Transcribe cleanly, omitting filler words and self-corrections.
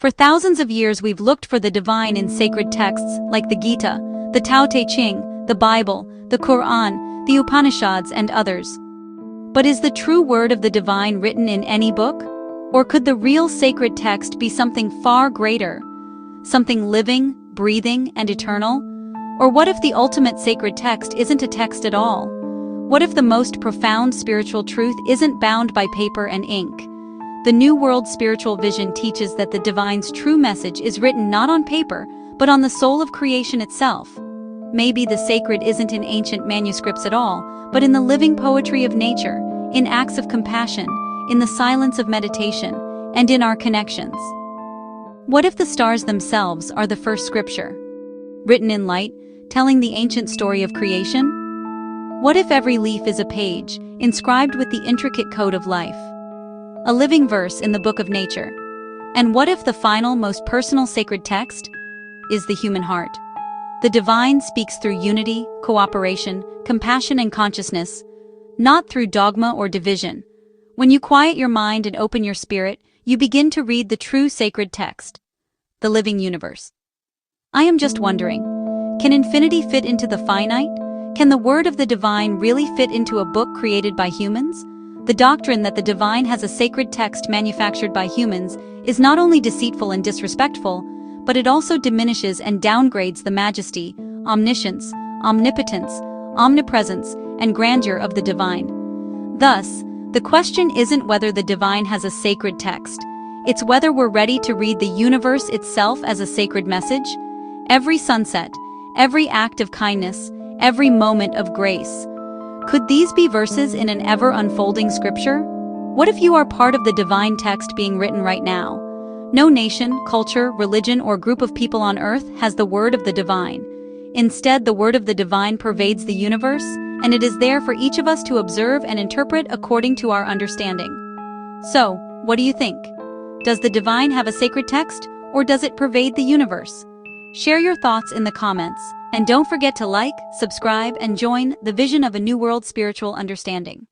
For thousands of years we've looked for the divine in sacred texts like the Gita, the Tao Te Ching, the Bible, the Qur'an, the Upanishads, and others. But is the true word of the divine written in any book? Or could the real sacred text be something far greater? Something living, breathing, and eternal? Or what if the ultimate sacred text isn't a text at all? What if the most profound spiritual truth isn't bound by paper and ink? The New World spiritual vision teaches that the divine's true message is written not on paper, but on the soul of creation itself. Maybe the sacred isn't in ancient manuscripts at all, but in the living poetry of nature, in acts of compassion, in the silence of meditation, and in our connections. What if the stars themselves are the first scripture, written in light, telling the ancient story of creation? What if every leaf is a page, inscribed with the intricate code of life? A living verse in the book of nature. And what if the final, most personal sacred text is the human heart? The divine speaks through unity, cooperation, compassion, and consciousness, not through dogma or division. When you quiet your mind and open your spirit, you begin to read the true sacred text, the living universe. I am just wondering, can infinity fit into the finite? Can the word of the divine really fit into a book created by humans? The doctrine that the divine has a sacred text manufactured by humans is not only deceitful and disrespectful, but it also diminishes and downgrades the majesty, omniscience, omnipotence, omnipresence, and grandeur of the divine. Thus, the question isn't whether the divine has a sacred text. It's whether we're ready to read the universe itself as a sacred message. Every sunset, every act of kindness, every moment of grace. Could these be verses in an ever-unfolding scripture? What if you are part of the divine text being written right now? No nation, culture, religion, or group of people on earth has the word of the divine. Instead, the word of the divine pervades the universe, and it is there for each of us to observe and interpret according to our understanding. So, what do you think? Does the divine have a sacred text, or does it pervade the universe? Share your thoughts in the comments, and don't forget to like, subscribe, and join the vision of a new world spiritual understanding.